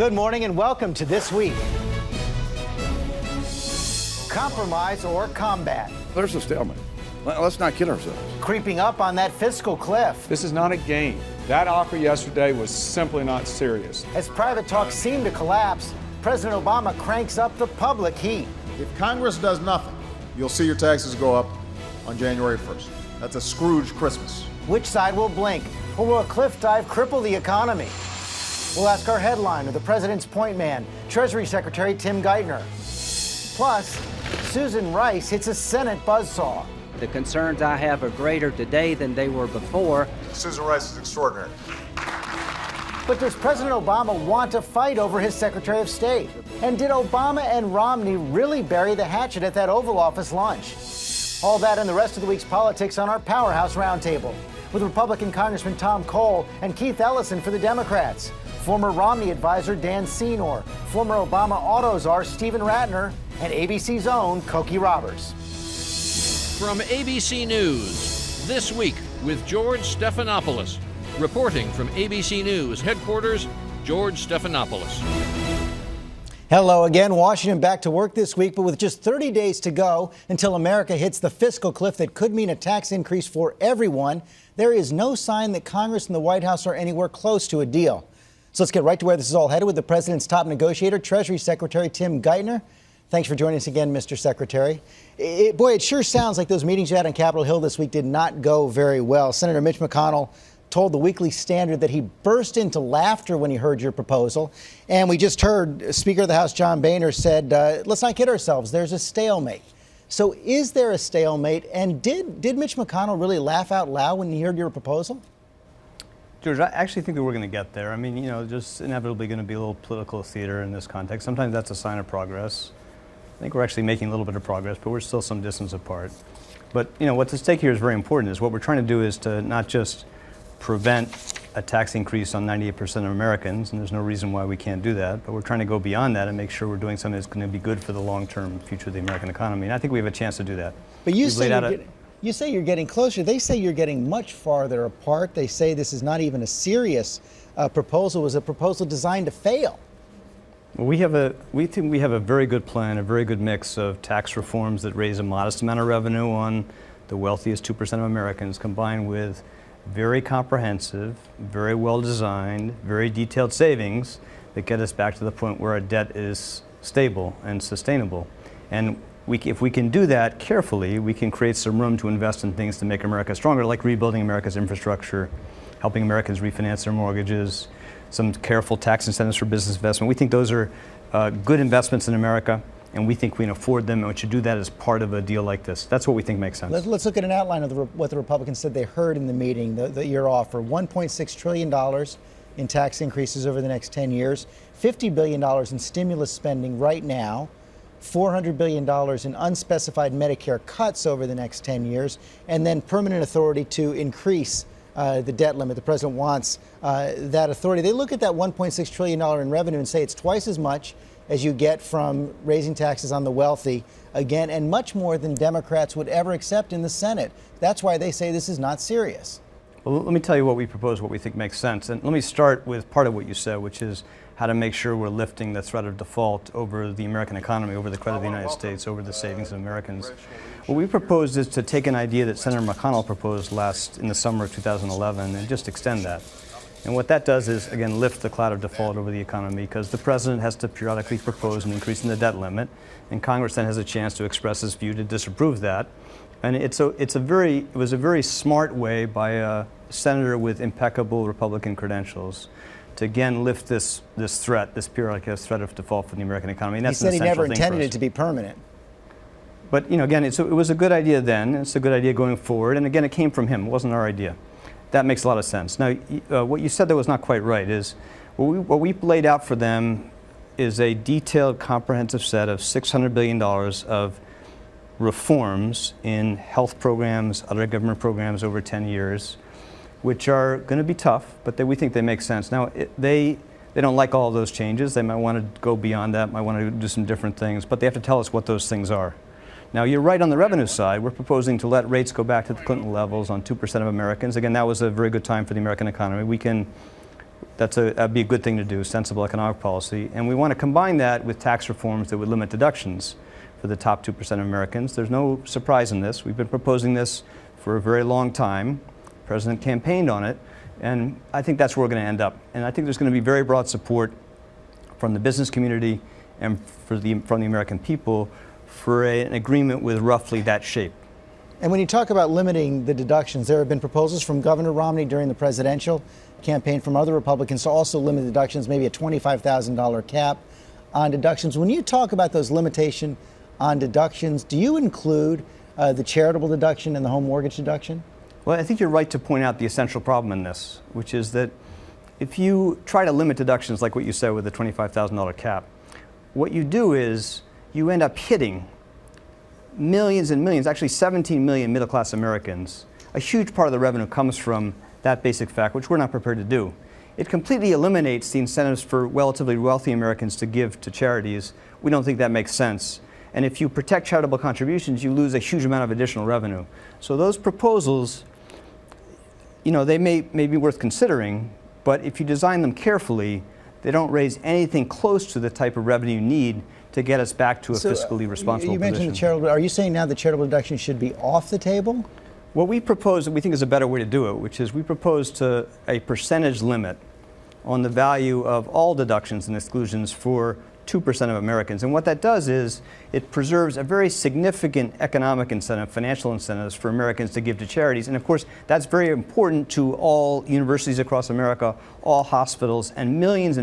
Good morning and welcome to This Week. Compromise or combat? There's a stalemate. Let's not kid ourselves. Creeping up on that fiscal cliff. This is not a game. That offer yesterday was simply not serious. As private talks seem to collapse, President Obama cranks up the public heat. If Congress does nothing, you'll see your taxes go up on January 1st. That's a Scrooge Christmas. Which side will blink? Or will a cliff dive cripple the economy? We'll ask our headliner, the president's point man, Treasury Secretary Tim Geithner. Plus, Susan Rice hits a Senate buzzsaw. The concerns I have are greater today than they were before. Susan Rice is extraordinary. But does President Obama want to fight over his Secretary of State? And did Obama and Romney really bury the hatchet at that Oval Office lunch? All that and the rest of the week's politics on our Powerhouse Roundtable with Republican Congressman Tom Cole and Keith Ellison for the Democrats, former Romney advisor Dan Senor, former Obama auto czar Stephen Ratner, and ABC's own Cokie Roberts. From ABC News, This Week with George Stephanopoulos. Reporting from ABC News headquarters, George Stephanopoulos. Hello again. Washington back to work this week, but with just 30 days to go until America hits the fiscal cliff that could mean a tax increase for everyone, there is no sign that Congress and the White House are anywhere close to a deal. So let's get right to where this is all headed with the president's top negotiator, Treasury Secretary Tim Geithner. Thanks for joining us again, Mr. Secretary. It sure sounds like those meetings you had on Capitol Hill this week did not go very well. Senator Mitch McConnell told the Weekly Standard that he burst into laughter when he heard your proposal. And we just heard Speaker of the House John Boehner said, let's not kid ourselves, there's a stalemate. So is there a stalemate? And did Mitch McConnell really laugh out loud when he heard your proposal? George, I actually think that we're going to get there. I mean, you know, there's inevitably going to be a little political theater in this context. Sometimes that's a sign of progress. I think we're actually making a little bit of progress, but we're still some distance apart. But, you know, what's at stake here is very important. Is what we're trying to do is to not just prevent a tax increase on 98% of Americans, and there's no reason why we can't do that, but we're trying to go beyond that and make sure we're doing something that's going to be good for the long-term future of the American economy. And I think we have a chance to do that. But you say you're getting closer. They say you're getting much farther apart. They say this is not even a serious proposal. It was a proposal designed to fail. Well, we think we have a very good plan, a very good mix of tax reforms that raise a modest amount of revenue on the wealthiest 2% of Americans, combined with very comprehensive, very well designed, very detailed savings that get us back to the point where our debt is stable and sustainable. And if we can do that carefully, we can create some room to invest in things to make America stronger, like rebuilding America's infrastructure, helping Americans refinance their mortgages, some careful tax incentives for business investment. We think those are good investments in America, and we think we can afford them, and we should do that as part of a deal like this. That's what we think makes sense. Let's look at an outline of what the Republicans said they heard in the meeting, your offer. $1.6 trillion in tax increases over the next 10 years, $50 billion in stimulus spending right now, $400 billion in unspecified Medicare cuts over the next 10 years, and then permanent authority to increase the debt limit. The president wants that authority. They look at that $1.6 trillion in revenue and say it's twice as much as you get from raising taxes on the wealthy, again, and much more than Democrats would ever accept in the Senate. That's why they say this is not serious. Well, let me tell you what we propose, what we think makes sense. And let me start with part of what you said, which is how to make sure we're lifting the threat of default over the American economy, over the credit of the United States, over the savings of Americans. What we proposed is to take an idea that Senator McConnell proposed in the summer of 2011 and just extend that. And what that does is, again, lift the cloud of default over the economy, because the president has to periodically propose an increase in the debt limit, and Congress then has a chance to express its view to disapprove that. And it was a very smart way by a senator with impeccable Republican credentials to again lift this periodic threat of default for the American economy. And that's he said he never intended it to be permanent. But, you know, again, it was a good idea then. It's a good idea going forward. And again, it came from him. It wasn't our idea. That makes a lot of sense. Now, what you said that was not quite right is what we laid out for them is a detailed, comprehensive set of $600 billion of reforms in health programs, other government programs over 10 years, which are going to be tough, but we think they make sense. Now, they don't like all of those changes. They might want to go beyond that, might want to do some different things, but they have to tell us what those things are. Now, you're right on the revenue side. We're proposing to let rates go back to the Clinton levels on 2% of Americans. Again, that was a very good time for the American economy. that'd be a good thing to do, sensible economic policy. And we want to combine that with tax reforms that would limit deductions for the top 2% of Americans. There's no surprise in this. We've been proposing this for a very long time. The President campaigned on it, and I think that's where we're going to end up. And I think there's going to be very broad support from the business community and from the American people for an agreement with roughly that shape. And when you talk about limiting the deductions, there have been proposals from Governor Romney during the presidential campaign, from other Republicans, to also limit deductions, maybe a $25,000 cap on deductions. When you talk about those limitations on deductions, do you include the charitable deduction and the home mortgage deduction? Well, I think you're right to point out the essential problem in this, which is that if you try to limit deductions like what you said with the $25,000 cap, what you do is you end up hitting millions and millions, actually 17 million middle-class Americans. A huge part of the revenue comes from that basic fact, which we're not prepared to do. It completely eliminates the incentives for relatively wealthy Americans to give to charities. We don't think that makes sense. And if you protect charitable contributions, you lose a huge amount of additional revenue. So those proposals, you know, they may be worth considering, but if you design them carefully, they don't raise anything close to the type of revenue you need to get us back to a fiscally responsible You mentioned position. the charitable. Are you saying now the charitable deduction should be off the table? What we propose, that we think is a better way to do it, which is we propose to a percentage limit on the value of all deductions and exclusions for 2% of Americans. And what that does is it preserves a very significant economic incentive, financial incentives for Americans to give to charities. And of course, that's very important to all universities across America, all hospitals, and millions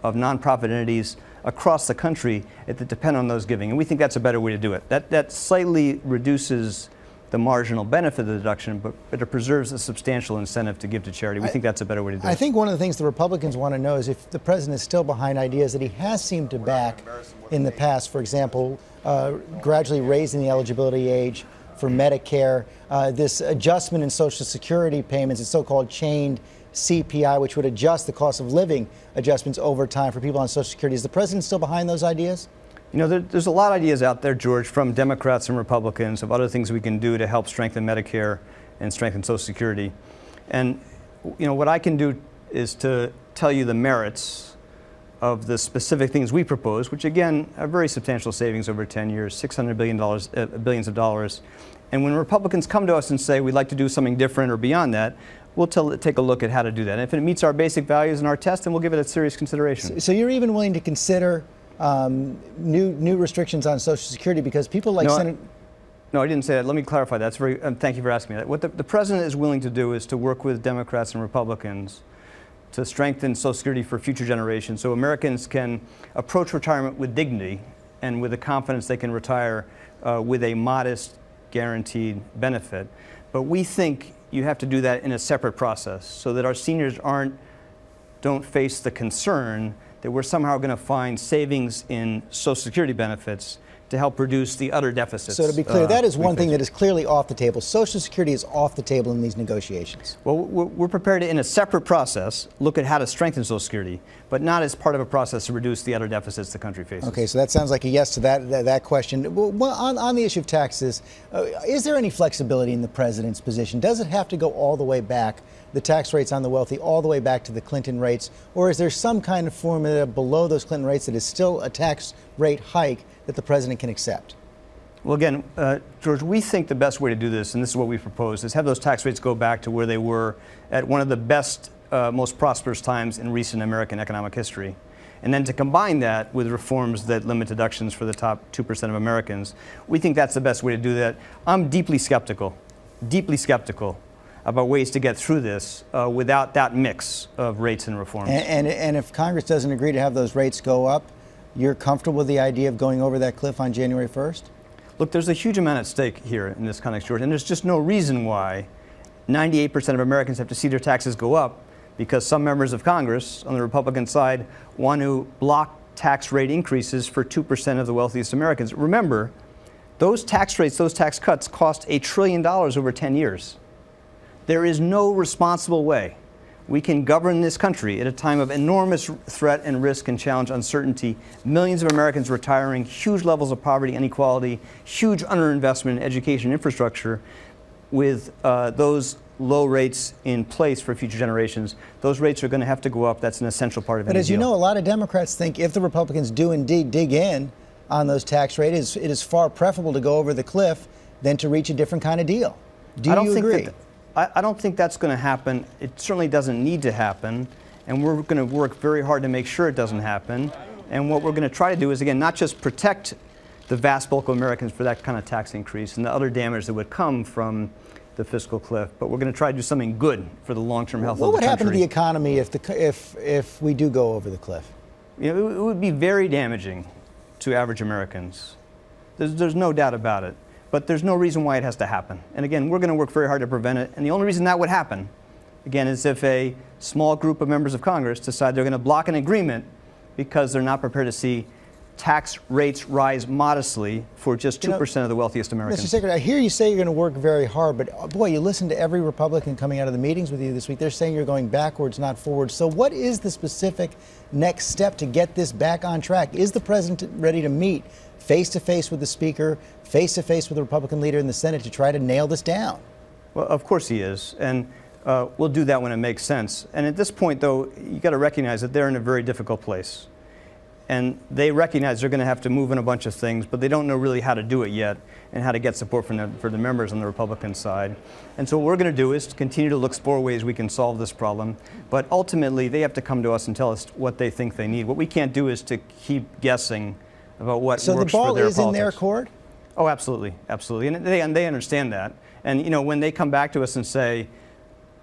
of nonprofit entities across the country that depend on those giving. And we think that's a better way to do it. That slightly reduces the marginal benefit of the deduction, but it preserves a substantial incentive to give to charity. We think that's a better way to do it. I think one of the things the Republicans want to know is if the president is still behind ideas that he has seemed to back in the past, for example, gradually raising the eligibility age for Medicare, this adjustment in Social Security payments, the so-called chained CPI, which would adjust the cost of living adjustments over time for people on Social Security. Is the president still behind those ideas? You know, there's a lot of ideas out there, George, from Democrats and Republicans of other things we can do to help strengthen Medicare and strengthen Social Security. And, you know, what I can do is to tell you the merits of the specific things we propose, which again are very substantial savings over 10 years, $600 billions of dollars. And when Republicans come to us and say we'd like to do something different or beyond that, we'll take a look at how to do that. And if it meets our basic values and our test, then we'll give it a serious consideration. So you're even willing to consider new restrictions on Social Security because people like Senator... No, I didn't say that. Let me clarify that. That's very, thank you for asking me that. What the president is willing to do is to work with Democrats and Republicans to strengthen Social Security for future generations so Americans can approach retirement with dignity and with the confidence they can retire with a modest guaranteed benefit. But we think you have to do that in a separate process so that our seniors don't face the concern that we're somehow going to find savings in Social Security benefits to help reduce the other deficits. So to be clear, that is one thing that is clearly off the table. Social Security is off the table in these negotiations. Well, we're prepared to, in a separate process, look at how to strengthen Social Security, but not as part of a process to reduce the other deficits the country faces. Okay, so that sounds like a yes to that question. Well, on the issue of taxes, is there any flexibility in the president's position? Does it have to go all the way back, the tax rates on the wealthy, all the way back to the Clinton rates? Or is there some kind of formula below those Clinton rates that is still a tax rate hike that the president can accept? Well, again, George, we think the best way to do this, and this is what we propose, is have those tax rates go back to where they were at one of the best, most prosperous times in recent American economic history. And then to combine that with reforms that limit deductions for the top 2% of Americans. We think that's the best way to do that. I'm deeply skeptical about ways to get through this without that mix of rates and reforms. And if Congress doesn't agree to have those rates go up, you're comfortable with the idea of going over that cliff on January 1st? Look, there's a huge amount at stake here in this context, George, and there's just no reason why 98% of Americans have to see their taxes go up because some members of Congress on the Republican side want to block tax rate increases for 2% of the wealthiest Americans. Remember, those tax rates, those tax cuts cost $1 trillion over 10 years. There is no responsible way we can govern this country at a time of enormous threat and risk and challenge uncertainty, millions of Americans retiring, huge levels of poverty, inequality, huge underinvestment in education infrastructure, with those low rates in place for future generations. Those rates are going to have to go up. That's an essential part of it. But as you know, a lot of Democrats think if the Republicans do indeed dig in on those tax rates, it is far preferable to go over the cliff than to reach a different kind of deal. Do you agree? I don't think that's going to happen. It certainly doesn't need to happen. And we're going to work very hard to make sure it doesn't happen. And what we're going to try to do is, again, not just protect the vast bulk of Americans for that kind of tax increase and the other damage that would come from the fiscal cliff, but we're going to try to do something good for the long-term health of the country. What would happen to the economy if we do go over the cliff? You know, it would be very damaging to average Americans. There's no doubt about it. But there's no reason why it has to happen. And again, we're going to work very hard to prevent it. And the only reason that would happen, again, is if a small group of members of Congress decide they're going to block an agreement because they're not prepared to see tax rates rise modestly for just 2% of the wealthiest Americans. Mr. Secretary, I hear you say you're going to work very hard, but boy, you listen to every Republican coming out of the meetings with you this week. They're saying you're going backwards, not forwards. So what is the specific next step to get this back on track? Is the president ready to meet face-to-face with the Speaker, face-to-face with the Republican leader in the Senate to try to nail this down? Well, of course he is. And we'll do that when it makes sense. And at this point, though, you got to recognize that they're in a very difficult place. And they recognize they're going to have to move in a bunch of things, but they don't know really how to do it yet and how to get support for the members on the Republican side. And so what we're going to do is continue to explore ways we can solve this problem. But ultimately, they have to come to us and tell us what they think they need. What we can't do is to keep guessing about what works for their politics. So the ball is in their court? Oh, absolutely, absolutely. And they understand that. And, you know, when they come back to us and say,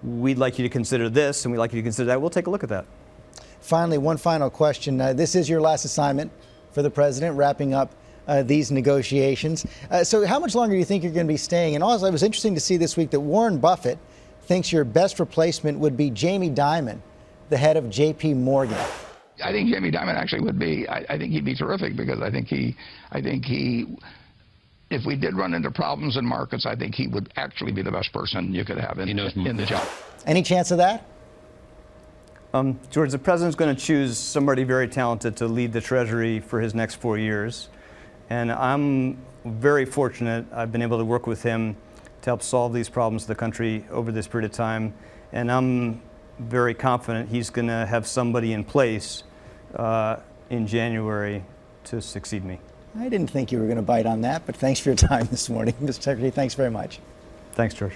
we'd like you to consider this and we'd like you to consider that, we'll take a look at that. Finally, one final question. This is your last assignment for the president, wrapping up these negotiations. So how much longer do you think you're going to be staying? And also, it was interesting to see this week that Warren Buffett thinks your best replacement would be Jamie Dimon, the head of J.P. Morgan. I think Jamie Dimon actually would be, I think he'd be terrific because I think he, if we did run into problems in markets, I think he would actually be the best person you could have in the job. Any chance of that? George, the president's going to choose somebody very talented to lead the Treasury for his next 4 years. And I'm very fortunate I've been able to work with him to help solve these problems of the country over this period of time. And I'm very confident he's going to have somebody in place in January to succeed me. I didn't think you were going to bite on that, but thanks for your time this morning. Mr. Secretary, thanks very much. Thanks, George.